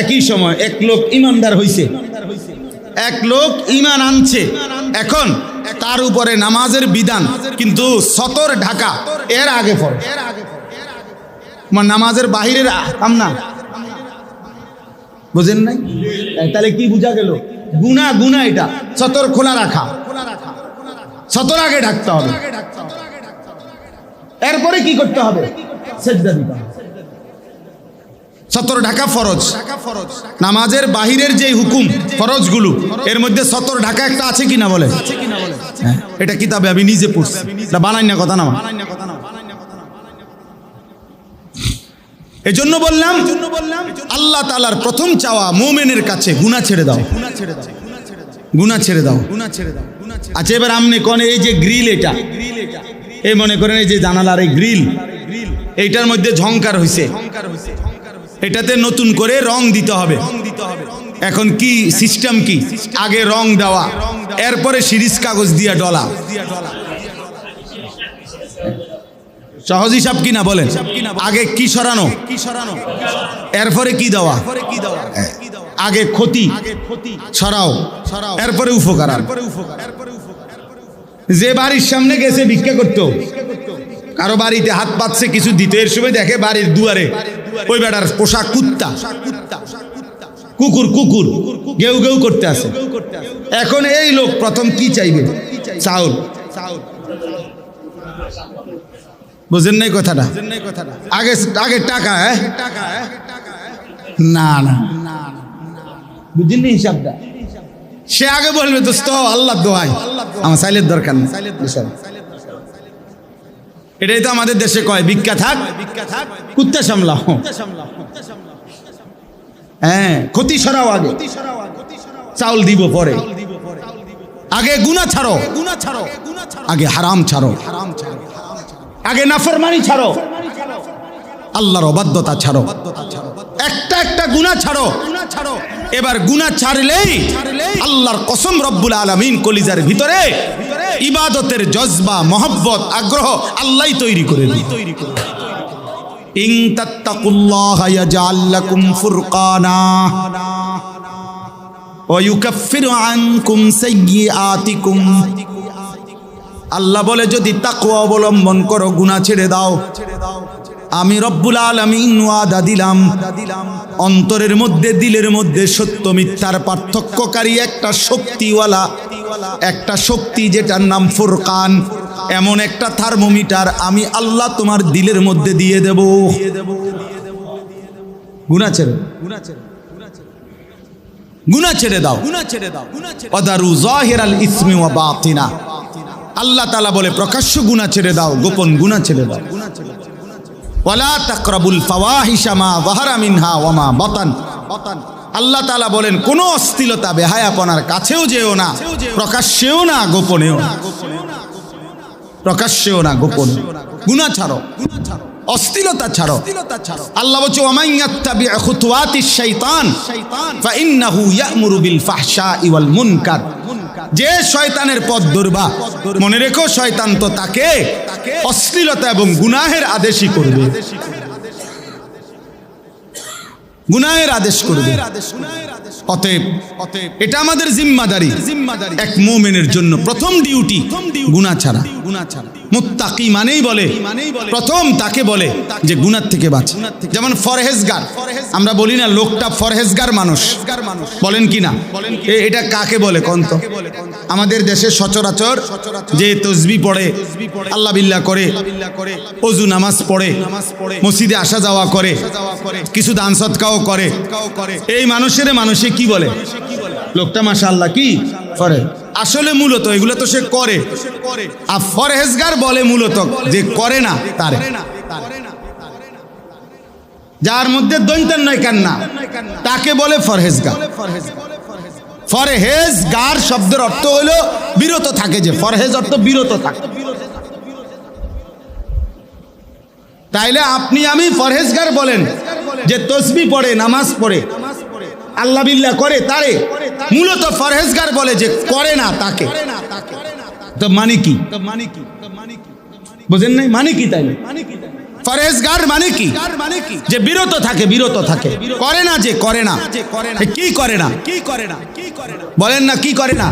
একই সময়। এক লোক ঈমানদার হইছে, এক লোক ঈমান আনছে, এখন তার উপরে নামাজের বিধান, কিন্তু সতর ঢাকা এর আগে পড়ে, নামাজের বাহিরের কাম না। বুঝেন নাই? তাহলে কি বোঝা গেল? গুনাহ গুনাহ, এটা সতর খোলা রাখা, সতর আগে ঢাকতে হবে, এরপরে কি করতে হবে? সেজদা দিতে হবে। সতর ঢাকা ফরজ। নামাজের বাহিরের যে হুকুম ফরজগুলো, এর মধ্যে সতর ঢাকা একটা আছে কিনা বলে? এটা কিতাবে আমি নিজে পড়ছি, এটা বানাই না কথা না। এজন্য বললাম আল্লাহ তাআলার প্রথম চাওয়া মুমিনের কাছে গুনাহ ছেড়ে দাও, গুনাহ ছেড়ে দাও। আচ্ছা, এবার আপনি কোন এই যে গ্রিল, এটা এই মনে করেন এই যে জানালার এই গ্রিল, এইটার মধ্যে ঝংকার হইছে, এটাতে নতুন করে রং দিতে হবে। এখন কি সিস্টেম কি? আগে রং দেওয়া, এরপরে সিরিজ কাগজ দিয়া ডলা। সহজ হিসাব কিনা বলেন? আগে কি সরানো, এরপরে কি দেওয়া? আগে ক্ষতি সরাও, এরপরে উপকার। যে বাড়ির সামনে গেছে ভিক্ষা করতো, কারো বাড়িতে হাত পাচ্ছে কিছু দিতে, এর সময় দেখে বাড়ির দুয়ারে ওই বেটার পোশাক কুত্তা, কুকুর কুকুর গেউ গেউ করতে আছে। এখন এই লোক প্রথম কি চাইবে? চাউল। বুঝেন নাই কথাটা? আগে আগে টাকা। না না, বুঝেন নি হিসাবটা? সে আগে বলবে দোস্ত আল্লাহ দোহাই, আমার চাইলের দরকার নেই। এটাই তো আমাদের দেশে কয়, ভিক্ষা থাক কুত্তা সামলাও। হ্যাঁ, ক্ষতি সরাও আগে, চাউল দিব পরে। আগে গুনাহ ছাড়ো, আগে হারাম ছাড়ো, আগে নাফরমানি ছাড়ো, আল্লাহর অবাধ্যতা ছাড়ো, একটা একটা গুনাহ ছাড়ো। এবার গুনাহ ছাড়লেই আল্লাহর কসম রব্বুল আলামিন কলিজার ভিতরে ইবাদতের জজবা, মহব্বত, আগ্রহ আল্লাহই তৈরি করে দেন। ইন তাত্তাকুল্লাহা ইয়াজআল লাকুম ফুরকানা ওয়া ইউকাফিরু আনকুম সাইয়্যাতিকুম। আল্লাহ বলে যদি তাকওয়া অবলম্বন করো, গুনাহ ছেড়ে দাও, আমি রব্বুল আলামিন ওয়াদা দিলাম অন্তরের মধ্যে, দিলের মধ্যে সত্য মিথ্যার পার্থক্যকারী একটা শক্তিওয়ালা, একটা শক্তি যেটার নাম ফুরকান, এমন একটা থার্মোমিটার আমি আল্লাহ তোমার দিলের মধ্যে দিয়ে দেব। গুনাহ ছেড়ে, গুনাহ ছেড়ে দাও, ওয়াদারু যাহিরাল ইসমি ওয়া বাতিনা। আল্লাহ তাআলা বলে প্রকাশ্য গুনাহ ছেড়ে দাও, গোপন গুনাহ ছেড়ে দাও। ওয়ালা তাকরাবুল ফাওয়াহিশা মা যাহারা মিনহা ওয়া মা বাতান। আল্লাহ তাআলা বলেন কোন অশ্লীলতা, বেহায়াপনার কাছেও যেও না, প্রকাশ্যেও না, গোপনেও না। প্রকাশ্যেও না, গোপনে। গুনাহ ছাড়ো, অশ্লীলতা ছাড়ো। আল্লাহ বলছে ওয়ামান ইয়াত্তাবি খুতুওয়াতিশ শাইতান ফাইন্নাহু ইয়া'মুরু বিল ফাহশাই ওয়াল মুনকার। যে শয়তানের পথ ধরবা, মনে রেখো শয়তান তো তাকে অশ্লীলতা এবং গুনাহের আদেশই করবে, গুনাহের আদেশ করবে। অতএব এটা আমাদের জিম্মাদারি, এক মুমিনের জন্য প্রথম ডিউটি গুনাহ ছাড়া। মুত্তাকি মানেই বলে প্রথম তাকে বলে যে গুনাহ থেকে বাঁচে। যেমন ফরহেজগার, আমরা বলি না লোকটা ফরহেজগার মানুষ, বলেন কি না? এটা কাকে বলে কোন তো? আমাদের দেশে সচরাচর যে তসবিহ পড়ে, আল্লাহ বিল্লাহ করে, ওযু নামাজ পড়ে, মসজিদে আসা যাওয়া করে, কিছু দান সদকাও করে, এই মানুষের মানুষে কি বলে? লোকটা মাশাআল্লাহ কি করে। আসলে মূলত এগুলো তো সে করে, আর ফরহেজগার বলে মূলত যে করে না তারে, যার মধ্যে দৈন্তান নয় কান্না, তাকে বলে ফরহেজগার। ফরহেজগার শব্দের অর্থ হলো বিরত থাকে, যে ফরহেজ অর্থ বিরত থাকে। তাইলে আপনি আমি ফরহেজগার বলেন যে তসবিহ পড়ে, নামাজ পড়ে, আল্লাহ বিল্লাহ করে, তারে মূলত ফরহেজগার বলে যে করে না তাকে। তো মানে কি? বুঝেন নাই মানে কি? তাইলে ফরহেজগার মানে কি? যে বিরত থাকে, বিরত থাকে, করে না, যে করে না। কি করে না? বলেন না কি করে না?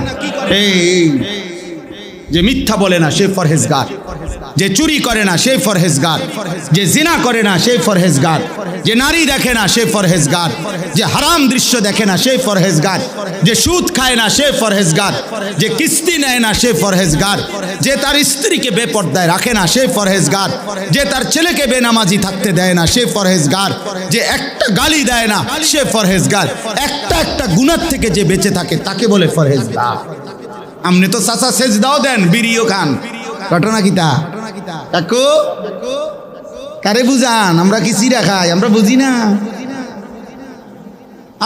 এই যে মিথ্যা বলে না সে ফরহেজগার। যে চুরি করে না সে ফরহেজগার, যে জিনা করে না সে ফরহেজগার, যে নারী দেখে না সে ফরহেজগার, যে হারাম দৃশ্য দেখে না সে ফরহেজগার, যে সুদ খায় না সে ফরহেজগার, যে কিস্তি নেয় না সে ফরহেজগার, যে তার স্ত্রীকে বেপর্দায় রাখে না সে ফরহেজগার, যে তার ছেলেকে বেনামাজি থাকতে দেয় না সে ফরহেজগার, যে একটা গালি দেয় না সে ফরহেজগার, একটা গুনাহ থেকে যে বেঁচে থাকে তাকে বলে ফরহেজগার। আমনে তো চাচা সেজদাও দেন, বিড়িও খান, ঘটনা কিতা কাকু কারে বুঝান? আমরা কি চিরা খাই? আমরা বুঝি না।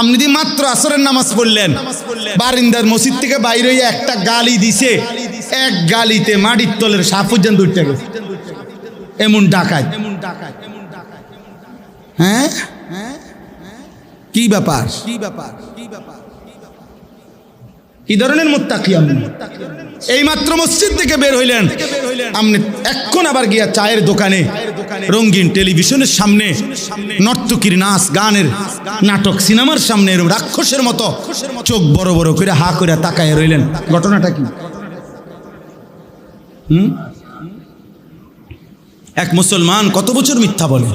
আপনি দি মাত্র আসরের নামাজ পড়লেন, বারিন্দার মসজিদ থেকে বাইরে হয়ে একটা গালি দিছে, এক গালিতে মাটির তলের সাপ পর্যন্ত উঠতে গেছে। এমন ডাকাত, হ্যাঁ কি ব্যাপার? কি ধরনের মুত্তাকি আপনি? এই মাত্র মসজিদ থেকে বের হইলেন, আপনি এখন আবার গিয়া চায়ের দোকানে, রঙিন টেলিভিশনের সামনে, নর্তকীর নাচ গানের নাটক সিনেমার সামনে এরকম রাক্ষসের মতো চোখ বড় বড় করে হা করে তাকায় রইলেন। ঘটনাটা কি? এক মুসলমান কত বছর মিথ্যা বলে,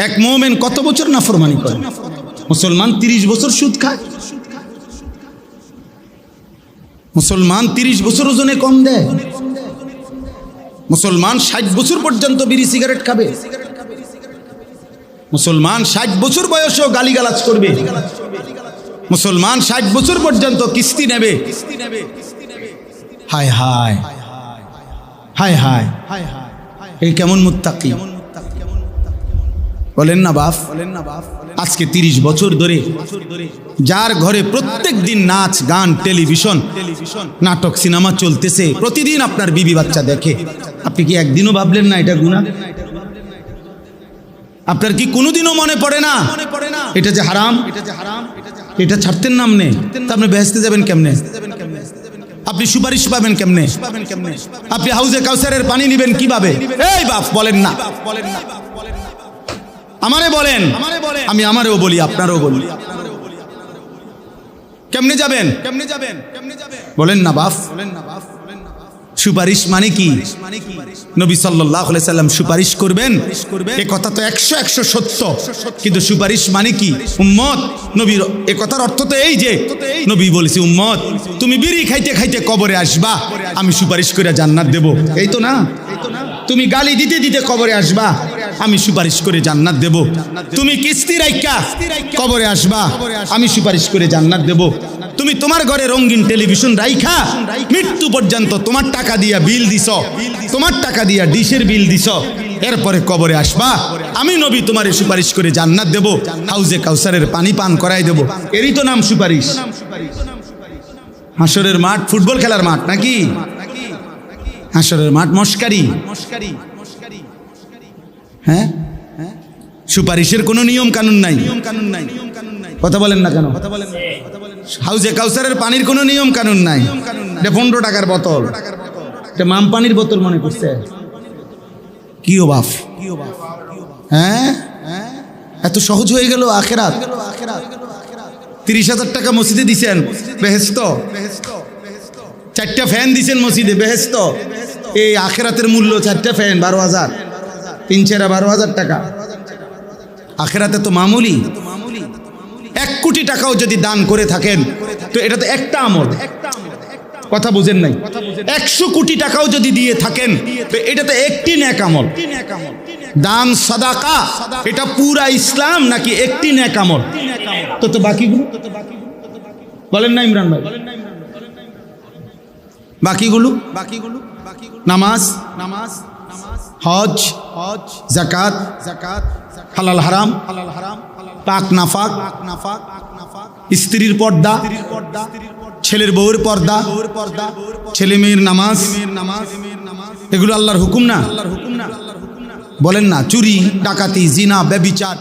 এক মুমিন কত বছর নাফরমানি করে। মুসলমান 30 বছর সুদ খায়, মুসলমান 30 বছর ওজনে কম দেয়, মুসলমান 60 বছর পর্যন্ত বিড়ি সিগারেট খাবে, মুসলমান 60 বছর বয়সেও গালিগালাজ করবে, মুসলমান 60 বছর পর্যন্ত কিস্তি নেবে। হায় হায় হায় হায়, এই কেমন মুত্তাকি বলেন না বাপ? আজকে 30 বছর ধরে যার ঘরে প্রত্যেক দিন নাচ গান টেলিভিশন নাটক সিনেমা চলতেছে, প্রতিদিন আপনার বিবি বাচ্চা দেখে, আপনি কি একদিনও ভাবলেন না এটা গুনাহ? আপনার কি কোনোদিনও মনে পড়ে না এটা যে হারাম? এটা ছাড়তেন না আপনি, তা আপনি বেহেশতে যাবেন কেমনে? আপনি সুপারিশ পাবেন কেমনে? আপনি হাউজে কাউসারের পানি নেবেন কিভাবে? এই বাপ বলেন না, আমারে বলেন, আমি আমারও বলি আপনারও বলি, কেমনে যাবেন? বলেন না বাপ। সুপারিশ মানে কি? নবী সাল্লাল্লাহু আলাইহি সাল্লাম সুপারিশ করবেন, এই কথা তো 100 সত্য, কিন্তু সুপারিশ মানে কি? উম্মত, নবীর এই কথার অর্থ তো এই যে নবী বলেছে, উম্মত তুমি বিড়ি খাইতে খাইতে কবরে আসবা, আমি সুপারিশ করে জান্নাত দেব, এই তো না? তুমি গালি দিতে দিতে কবরে আসবা, আমি সুপারিশ করে জান্নাত দেব। তুমি কিস্তি রাইখা কবরে আসবা, আমি সুপারিশ করে জান্নাত দেব। তুমি তোমার ঘরে রঙিন টেলিভিশন রাইখা মৃত্যু পর্যন্ত তোমার টাকা দিয়া বিল দিছ, তোমার টাকা দিয়া ডিশের বিল দিছ, এরপরে কবরে আসবা, আমি নবী তোমারে সুপারিশ করে জান্নাত দেব, হাউজে কাউসারের পানি পান করাই দেব। এরই তো নাম সুপারিশ। হাসরের মাঠ ফুটবল খেলার মাঠ নাকি? হাসরের মাঠ মস্কারি। হ্যাঁ, সুপারিশের কোনো নিয়ম কানুন নাই। কথা বলেন না কেন? হাউজে কাউসারের পানির কোনো নিয়ম কানুন নাই। এটা 15 টাকার বোতল, এটা মাম পানির বোতল মনে করছে। কি ও বাপ, হ্যাঁ এত সহজ হয়ে গেল আখেরাত। 30,000 টাকা মসজিদে দিছেন, বেহেশত। 4টা ফ্যান দিছেন মসজিদে, বেহেশত। এই আখেরাতের মূল্য 4টা ফ্যান 12,000, 3 × 12,000 টাকা। আখেরাতে তো মামুলি। 1 কোটি টাকাও যদি দান করে থাকেন তো এটা তো একটা আমল। কথা বুঝেন নাই? 100 কোটি টাকাও যদি দিয়ে থাকেন তো এটা তো একটি নেক আমল। দান সাদাকা এটা পুরা ইসলাম নাকি একটি নেক আমল? তো বাকিগুলো বলেন না ইমরান ভাই? বাকিগুলো নামাজ, হজ, যাকাত, হালাল হারাম, পাক নাফাক, স্ত্রীর পর্দা, ছেলের বউয়ের পর্দা, ছেলে মেয়ের নামাজ, এগুলো আল্লাহর হুকুম না? বলেন না? চুরি, ডাকাতি, জিনা, ব্যভিচার